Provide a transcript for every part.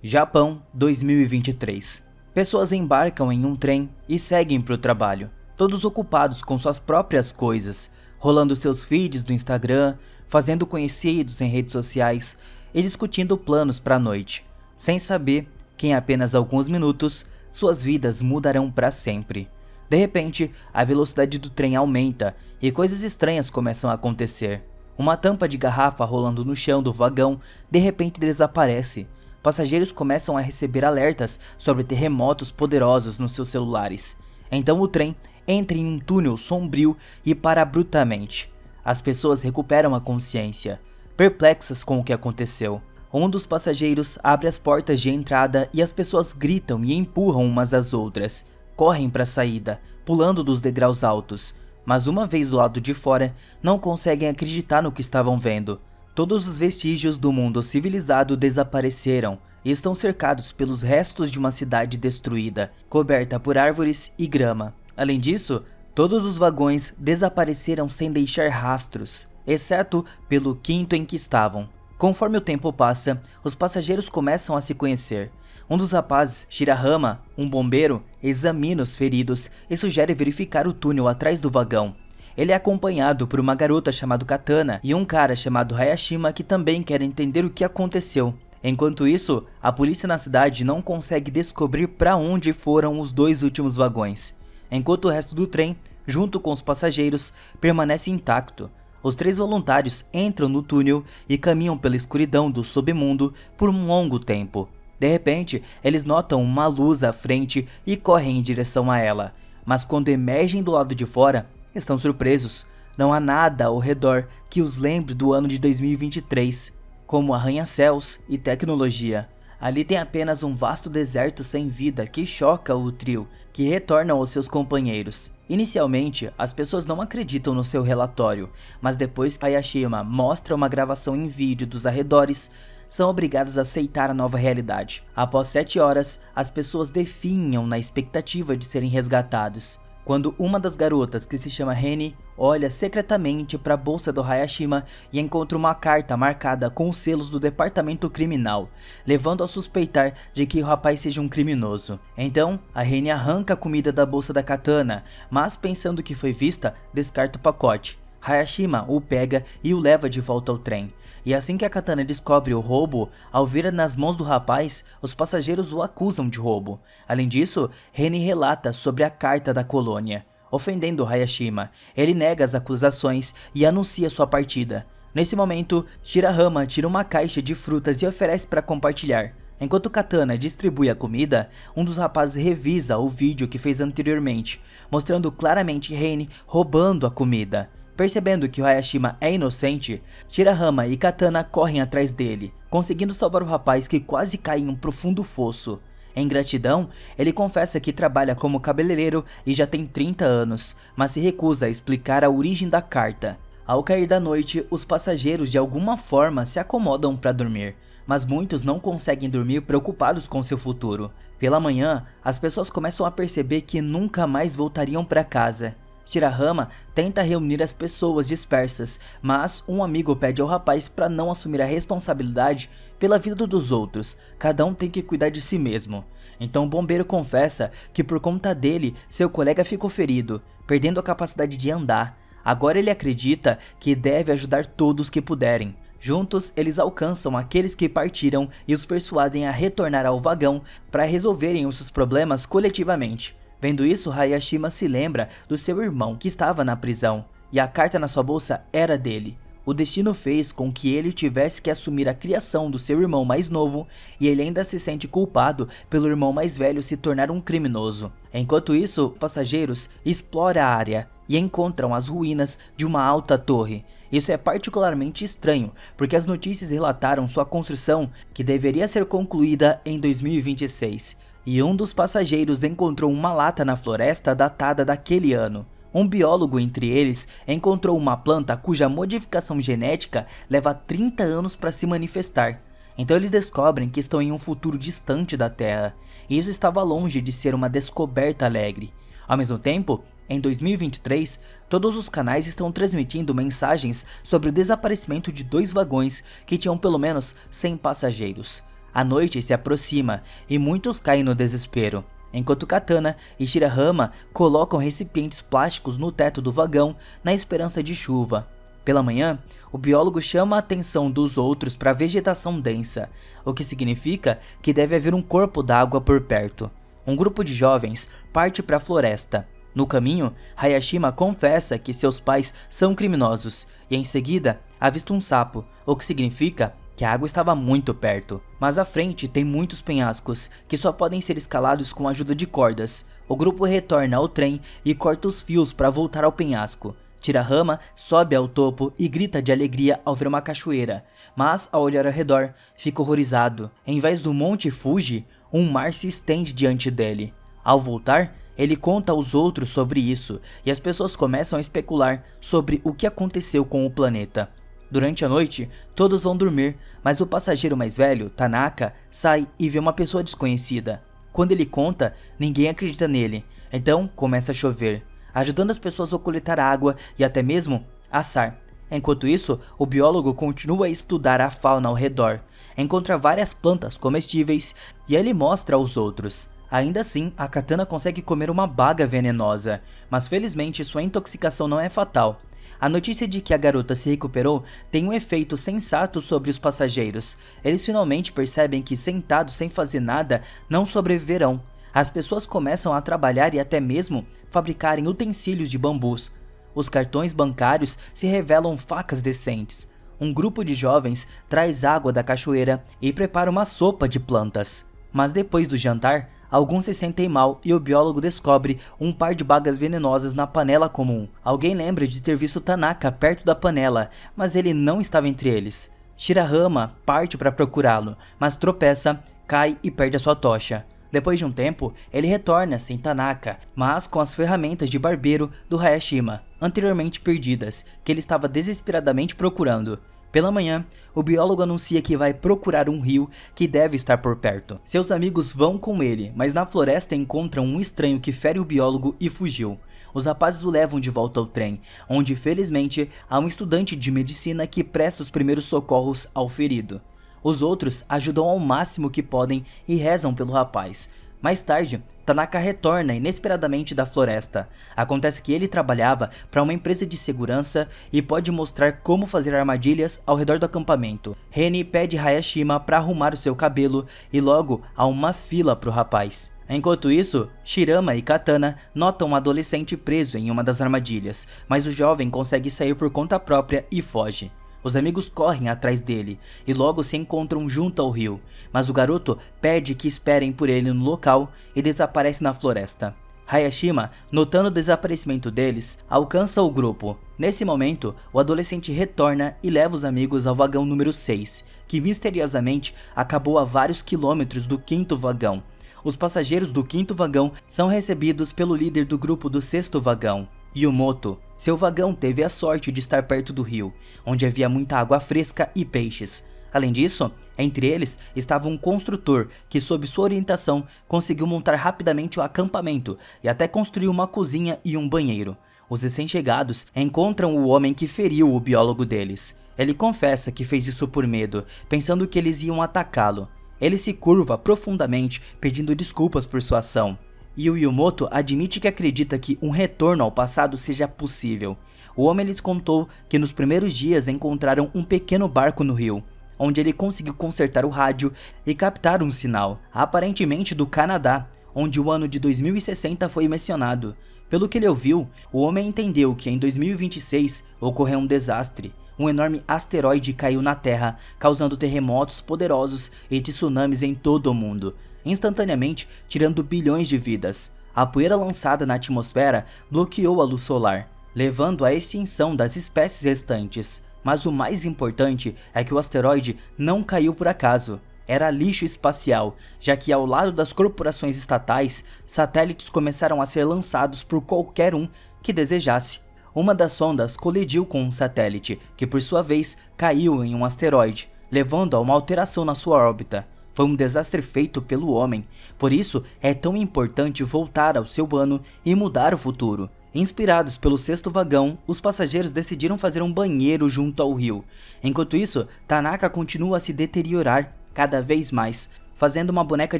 Japão 2023. Pessoas embarcam em um trem e seguem para o trabalho, todos ocupados com suas próprias coisas, rolando seus feeds do Instagram, fazendo conhecidos em redes sociais e discutindo planos para a noite, sem saber que em apenas alguns minutos suas vidas mudarão para sempre. De repente, a velocidade do trem aumenta e coisas estranhas começam a acontecer. Uma tampa de garrafa rolando no chão do vagão de repente desaparece. Passageiros começam a receber alertas sobre terremotos poderosos nos seus celulares. Então o trem entra em um túnel sombrio e para abruptamente. As pessoas recuperam a consciência, perplexas com o que aconteceu. Um dos passageiros abre as portas de entrada e as pessoas gritam e empurram umas às outras. Correm para a saída, pulando dos degraus altos, mas uma vez do lado de fora, não conseguem acreditar no que estavam vendo. Todos os vestígios do mundo civilizado desapareceram e estão cercados pelos restos de uma cidade destruída, coberta por árvores e grama. Além disso, todos os vagões desapareceram sem deixar rastros, exceto pelo quinto em que estavam. Conforme o tempo passa, os passageiros começam a se conhecer. Um dos rapazes, Shirahama, um bombeiro, examina os feridos e sugere verificar o túnel atrás do vagão. Ele é acompanhado por uma garota chamada Katana e um cara chamado Hayashima que também quer entender o que aconteceu. Enquanto isso, a polícia na cidade não consegue descobrir para onde foram os dois últimos vagões, enquanto o resto do trem, junto com os passageiros, permanece intacto. Os três voluntários entram no túnel e caminham pela escuridão do submundo por um longo tempo. De repente, eles notam uma luz à frente e correm em direção a ela, mas quando emergem do lado de fora, estão surpresos. Não há nada ao redor que os lembre do ano de 2023, como arranha-céus e tecnologia. Ali tem apenas um vasto deserto sem vida que choca o trio, que retornam aos seus companheiros. Inicialmente, as pessoas não acreditam no seu relatório, mas depois que Hayashima mostra uma gravação em vídeo dos arredores, são obrigados a aceitar a nova realidade. Após 7 horas, as pessoas definham na expectativa de serem resgatados, quando uma das garotas, que se chama Reni, olha secretamente para a bolsa do Hayashima e encontra uma carta marcada com os selos do departamento criminal, levando a suspeitar de que o rapaz seja um criminoso. Então, a Reni arranca a comida da bolsa da Katana, mas pensando que foi vista, descarta o pacote. Hayashima o pega e o leva de volta ao trem. E assim que a Katana descobre o roubo, ao ver nas mãos do rapaz, os passageiros o acusam de roubo. Além disso, Reni relata sobre a carta da colônia. Ofendendo Hayashima, ele nega as acusações e anuncia sua partida. Nesse momento, Shirahama tira uma caixa de frutas e oferece para compartilhar. Enquanto Katana distribui a comida, um dos rapazes revisa o vídeo que fez anteriormente, mostrando claramente Reni roubando a comida. Percebendo que o Hayashima é inocente, Shirahama e Katana correm atrás dele, conseguindo salvar o rapaz que quase cai em um profundo fosso. Em gratidão, ele confessa que trabalha como cabeleireiro e já tem 30 anos, mas se recusa a explicar a origem da carta. Ao cair da noite, os passageiros de alguma forma se acomodam para dormir, mas muitos não conseguem dormir preocupados com seu futuro. Pela manhã, as pessoas começam a perceber que nunca mais voltariam para casa. Shirahama tenta reunir as pessoas dispersas, mas um amigo pede ao rapaz para não assumir a responsabilidade pela vida dos outros, cada um tem que cuidar de si mesmo. Então o bombeiro confessa que por conta dele, seu colega ficou ferido, perdendo a capacidade de andar. Agora ele acredita que deve ajudar todos que puderem. Juntos, eles alcançam aqueles que partiram e os persuadem a retornar ao vagão para resolverem os seus problemas coletivamente. Vendo isso, Hayashima se lembra do seu irmão que estava na prisão, e a carta na sua bolsa era dele. O destino fez com que ele tivesse que assumir a criação do seu irmão mais novo, e ele ainda se sente culpado pelo irmão mais velho se tornar um criminoso. Enquanto isso, passageiros exploram a área e encontram as ruínas de uma alta torre. Isso é particularmente estranho, porque as notícias relataram sua construção que deveria ser concluída em 2026. E um dos passageiros encontrou uma lata na floresta datada daquele ano. Um biólogo entre eles encontrou uma planta cuja modificação genética leva 30 anos para se manifestar. Então eles descobrem que estão em um futuro distante da Terra, e isso estava longe de ser uma descoberta alegre. Ao mesmo tempo, em 2023, todos os canais estão transmitindo mensagens sobre o desaparecimento de 2 vagões que tinham pelo menos 100 passageiros. A noite se aproxima e muitos caem no desespero, enquanto Katana e Shirahama colocam recipientes plásticos no teto do vagão na esperança de chuva. Pela manhã, o biólogo chama a atenção dos outros para a vegetação densa, o que significa que deve haver um corpo d'água por perto. Um grupo de jovens parte para a floresta. No caminho, Hayashima confessa que seus pais são criminosos e em seguida avista um sapo, o que significa que a água estava muito perto. Mas à frente tem muitos penhascos que só podem ser escalados com a ajuda de cordas. O grupo retorna ao trem e corta os fios para voltar ao penhasco. Shirahama sobe ao topo e grita de alegria ao ver uma cachoeira, mas ao olhar ao redor, fica horrorizado. Em vez do Monte Fuji, um mar se estende diante dele. Ao voltar, ele conta aos outros sobre isso e as pessoas começam a especular sobre o que aconteceu com o planeta. Durante a noite, todos vão dormir, mas o passageiro mais velho, Tanaka, sai e vê uma pessoa desconhecida. Quando ele conta, ninguém acredita nele, então começa a chover, ajudando as pessoas a coletar água e até mesmo assar. Enquanto isso, o biólogo continua a estudar a fauna ao redor, encontra várias plantas comestíveis e ele mostra aos outros. Ainda assim, a Katana consegue comer uma baga venenosa, mas felizmente sua intoxicação não é fatal. A notícia de que a garota se recuperou tem um efeito sensato sobre os passageiros. Eles finalmente percebem que sentados sem fazer nada não sobreviverão. As pessoas começam a trabalhar e até mesmo fabricarem utensílios de bambus. Os cartões bancários se revelam facas decentes. Um grupo de jovens traz água da cachoeira e prepara uma sopa de plantas. Mas depois do jantar, alguns se sentem mal e o biólogo descobre um par de bagas venenosas na panela comum. Alguém lembra de ter visto Tanaka perto da panela, mas ele não estava entre eles. Shirahama parte para procurá-lo, mas tropeça, cai e perde a sua tocha. Depois de um tempo, ele retorna sem Tanaka, mas com as ferramentas de barbeiro do Hayashima, anteriormente perdidas, que ele estava desesperadamente procurando. Pela manhã, o biólogo anuncia que vai procurar um rio que deve estar por perto. Seus amigos vão com ele, mas na floresta encontram um estranho que fere o biólogo e fugiu. Os rapazes o levam de volta ao trem, onde felizmente há um estudante de medicina que presta os primeiros socorros ao ferido. Os outros ajudam ao máximo que podem e rezam pelo rapaz. Mais tarde, Tanaka retorna inesperadamente da floresta. Acontece que ele trabalhava para uma empresa de segurança e pode mostrar como fazer armadilhas ao redor do acampamento. Reni pede Hayashima para arrumar o seu cabelo e logo há uma fila para o rapaz. Enquanto isso, Shirama e Katana notam um adolescente preso em uma das armadilhas, mas o jovem consegue sair por conta própria e foge. Os amigos correm atrás dele e logo se encontram junto ao rio, mas o garoto pede que esperem por ele no local e desaparece na floresta. Hayashima, notando o desaparecimento deles, alcança o grupo. Nesse momento, o adolescente retorna e leva os amigos ao vagão número 6, que misteriosamente acabou a vários quilômetros do 5º vagão. Os passageiros do 5º vagão são recebidos pelo líder do grupo do 6º vagão, Yumoto. Seu vagão teve a sorte de estar perto do rio, onde havia muita água fresca e peixes. Além disso, entre eles estava um construtor que, sob sua orientação, conseguiu montar rapidamente o acampamento e até construiu uma cozinha e um banheiro. Os recém-chegados encontram o homem que feriu o biólogo deles. Ele confessa que fez isso por medo, pensando que eles iam atacá-lo. Ele se curva profundamente, pedindo desculpas por sua ação. E o Yumoto admite que acredita que um retorno ao passado seja possível. O homem lhes contou que nos primeiros dias encontraram um pequeno barco no rio, onde ele conseguiu consertar o rádio e captar um sinal, aparentemente do Canadá, onde o ano de 2060 foi mencionado. Pelo que ele ouviu, o homem entendeu que em 2026 ocorreu um desastre. Um enorme asteroide caiu na Terra, causando terremotos poderosos e tsunamis em todo o mundo, instantaneamente tirando bilhões de vidas. A poeira lançada na atmosfera bloqueou a luz solar, levando à extinção das espécies restantes. Mas o mais importante é que o asteroide não caiu por acaso. Era lixo espacial, já que ao lado das corporações estatais, satélites começaram a ser lançados por qualquer um que desejasse. Uma das sondas colidiu com um satélite, que por sua vez caiu em um asteroide, levando a uma alteração na sua órbita. Foi um desastre feito pelo homem, por isso é tão importante voltar ao seu ano e mudar o futuro. Inspirados pelo 6º vagão, os passageiros decidiram fazer um banheiro junto ao rio. Enquanto isso, Tanaka continua a se deteriorar. cada vez mais, fazendo uma boneca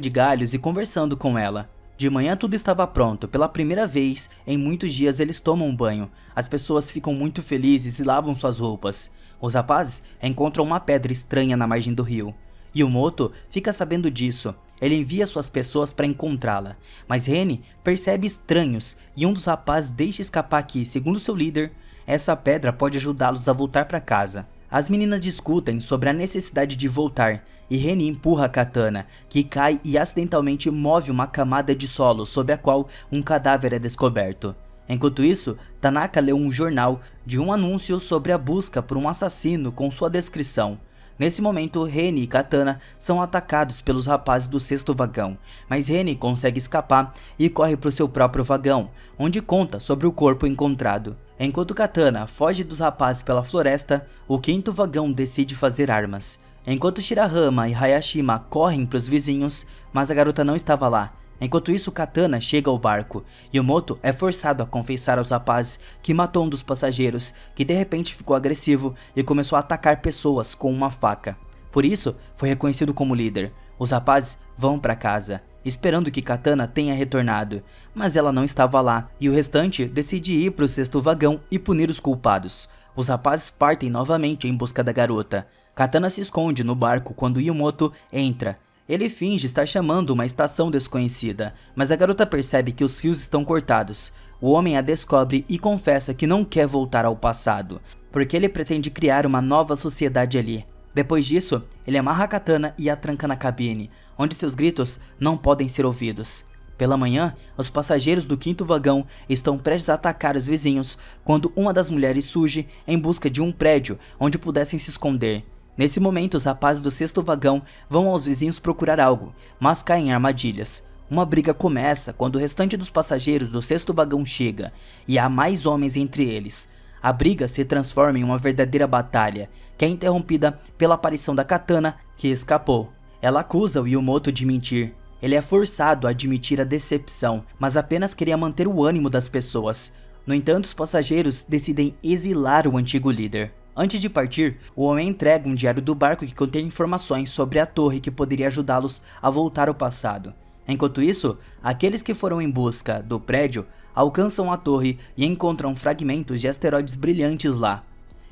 de galhos e conversando com ela. De manhã tudo estava pronto, pela primeira vez em muitos dias eles tomam um banho. As pessoas ficam muito felizes e lavam suas roupas. Os rapazes encontram uma pedra estranha na margem do rio. Yumoto fica sabendo disso. Ele envia suas pessoas para encontrá-la, mas Rene percebe estranhos e um dos rapazes deixa escapar que, segundo seu líder, essa pedra pode ajudá-los a voltar para casa. As meninas discutem sobre a necessidade de voltar e Rene empurra a katana, que cai e acidentalmente move uma camada de solo sob a qual um cadáver é descoberto. Enquanto isso, Tanaka leu um jornal de um anúncio sobre a busca por um assassino com sua descrição. Nesse momento, Rene e Katana são atacados pelos rapazes do 6º vagão, mas Rene consegue escapar e corre para o seu próprio vagão, onde conta sobre o corpo encontrado. Enquanto Katana foge dos rapazes pela floresta, o 5º vagão decide fazer armas. Enquanto Shirahama e Hayashima correm para os vizinhos, mas a garota não estava lá. Enquanto isso, Katana chega ao barco. Yumoto é forçado a confessar aos rapazes que matou um dos passageiros, que de repente ficou agressivo e começou a atacar pessoas com uma faca. Por isso, foi reconhecido como líder. Os rapazes vão para casa, esperando que Katana tenha retornado, mas ela não estava lá, e o restante decide ir para o 6º vagão e punir os culpados. Os rapazes partem novamente em busca da garota. Katana se esconde no barco quando Yumoto entra. Ele finge estar chamando uma estação desconhecida, mas a garota percebe que os fios estão cortados. O homem a descobre e confessa que não quer voltar ao passado, porque ele pretende criar uma nova sociedade ali. Depois disso, ele amarra a katana e a tranca na cabine, onde seus gritos não podem ser ouvidos. Pela manhã, os passageiros do 5º vagão estão prestes a atacar os vizinhos, quando uma das mulheres surge em busca de um prédio onde pudessem se esconder. Nesse momento, os rapazes do 6º vagão vão aos vizinhos procurar algo, mas caem em armadilhas. Uma briga começa quando o restante dos passageiros do 6º vagão chega, e há mais homens entre eles. A briga se transforma em uma verdadeira batalha, que é interrompida pela aparição da Katana, que escapou. Ela acusa o Yumoto de mentir. Ele é forçado a admitir a decepção, mas apenas queria manter o ânimo das pessoas. No entanto, os passageiros decidem exilar o antigo líder. Antes de partir, o homem entrega um diário do barco que contém informações sobre a torre que poderia ajudá-los a voltar ao passado. Enquanto isso, aqueles que foram em busca do prédio alcançam a torre e encontram fragmentos de asteroides brilhantes lá.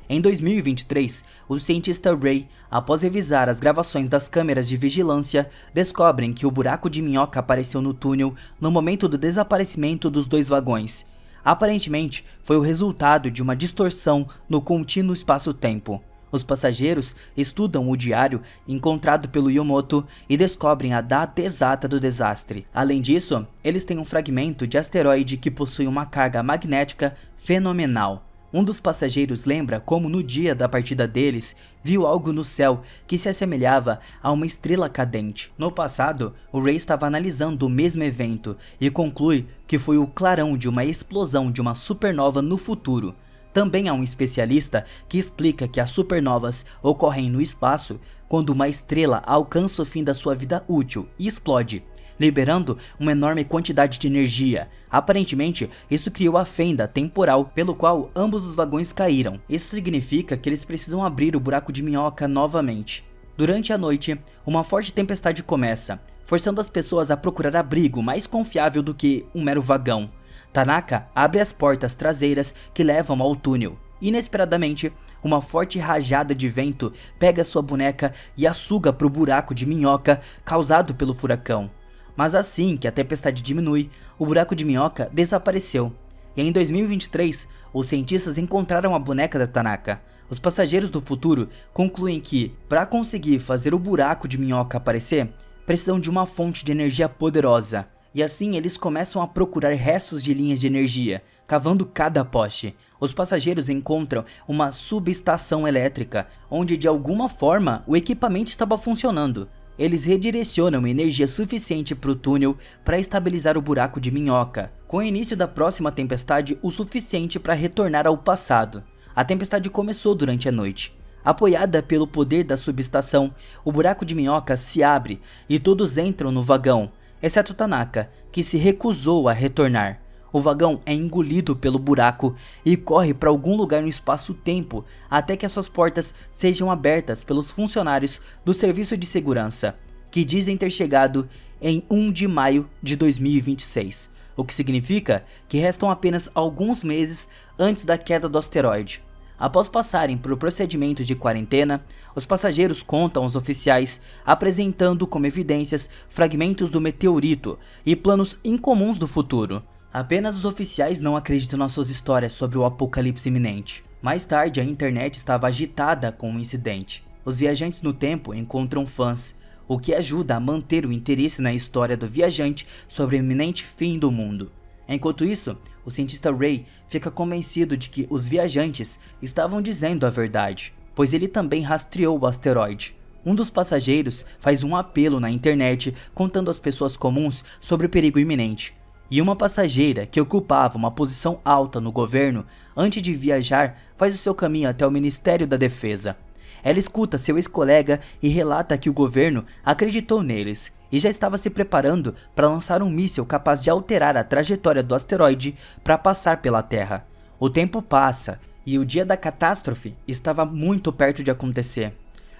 Em 2023, o cientista Ray, após revisar as gravações das câmeras de vigilância, descobrem que o buraco de minhoca apareceu no túnel no momento do desaparecimento dos 2 vagões. Aparentemente, foi o resultado de uma distorção no contínuo espaço-tempo. Os passageiros estudam o diário encontrado pelo Yumoto e descobrem a data exata do desastre. Além disso, eles têm um fragmento de asteroide que possui uma carga magnética fenomenal. Um dos passageiros lembra como no dia da partida deles, viu algo no céu que se assemelhava a uma estrela cadente. No passado, o Ray estava analisando o mesmo evento e conclui que foi o clarão de uma explosão de uma supernova no futuro. Também há um especialista que explica que as supernovas ocorrem no espaço quando uma estrela alcança o fim da sua vida útil e explode, liberando uma enorme quantidade de energia. Aparentemente, isso criou a fenda temporal pelo qual ambos os vagões caíram. Isso significa que eles precisam abrir o buraco de minhoca novamente. Durante a noite, uma forte tempestade começa, forçando as pessoas a procurar abrigo mais confiável do que um mero vagão. Tanaka abre as portas traseiras que levam ao túnel. Inesperadamente, uma forte rajada de vento pega sua boneca e a suga para o buraco de minhoca causado pelo furacão. Mas assim que a tempestade diminui, o buraco de minhoca desapareceu. E em 2023, os cientistas encontraram a boneca da Tanaka. Os passageiros do futuro concluem que, para conseguir fazer o buraco de minhoca aparecer, precisam de uma fonte de energia poderosa. E assim eles começam a procurar restos de linhas de energia, cavando cada poste. Os passageiros encontram uma subestação elétrica, onde de alguma forma o equipamento estava funcionando. Eles redirecionam energia suficiente para o túnel para estabilizar o buraco de minhoca, com o início da próxima tempestade o suficiente para retornar ao passado. A tempestade começou durante a noite. Apoiada pelo poder da subestação, o buraco de minhoca se abre e todos entram no vagão, exceto Tanaka, que se recusou a retornar. O vagão é engolido pelo buraco e corre para algum lugar no espaço-tempo até que as suas portas sejam abertas pelos funcionários do serviço de segurança, que dizem ter chegado em 1 de maio de 2026, o que significa que restam apenas alguns meses antes da queda do asteroide. Após passarem por procedimentos de quarentena, os passageiros contam aos oficiais, apresentando como evidências fragmentos do meteorito e planos incomuns do futuro. Apenas os oficiais não acreditam nas suas histórias sobre o apocalipse iminente. Mais tarde, a internet estava agitada com o incidente. Os viajantes no tempo encontram fãs, o que ajuda a manter o interesse na história do viajante sobre o iminente fim do mundo. Enquanto isso, o cientista Ray fica convencido de que os viajantes estavam dizendo a verdade, pois ele também rastreou o asteroide. Um dos passageiros faz um apelo na internet contando às pessoas comuns sobre o perigo iminente. E uma passageira que ocupava uma posição alta no governo antes de viajar faz o seu caminho até o Ministério da Defesa. Ela escuta seu ex-colega e relata que o governo acreditou neles e já estava se preparando para lançar um míssil capaz de alterar a trajetória do asteroide para passar pela Terra. O tempo passa e o dia da catástrofe estava muito perto de acontecer.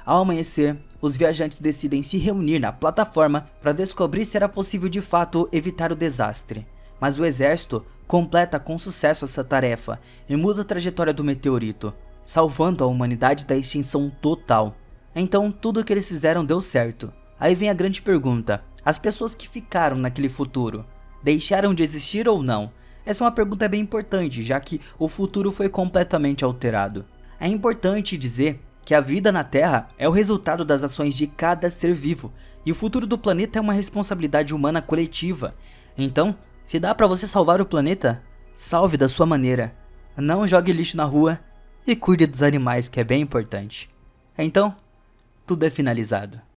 Ao amanhecer, os viajantes decidem se reunir na plataforma para descobrir se era possível de fato evitar o desastre. Mas o exército completa com sucesso essa tarefa e muda a trajetória do meteorito, salvando a humanidade da extinção total. Então tudo o que eles fizeram deu certo. Aí vem a grande pergunta: as pessoas que ficaram naquele futuro, deixaram de existir ou não? Essa é uma pergunta bem importante, já que o futuro foi completamente alterado. É importante dizer que a vida na Terra é o resultado das ações de cada ser vivo, e o futuro do planeta é uma responsabilidade humana coletiva. Então, se dá pra você salvar o planeta, salve da sua maneira. Não jogue lixo na rua e cuide dos animais, que é bem importante. Então, tudo é finalizado.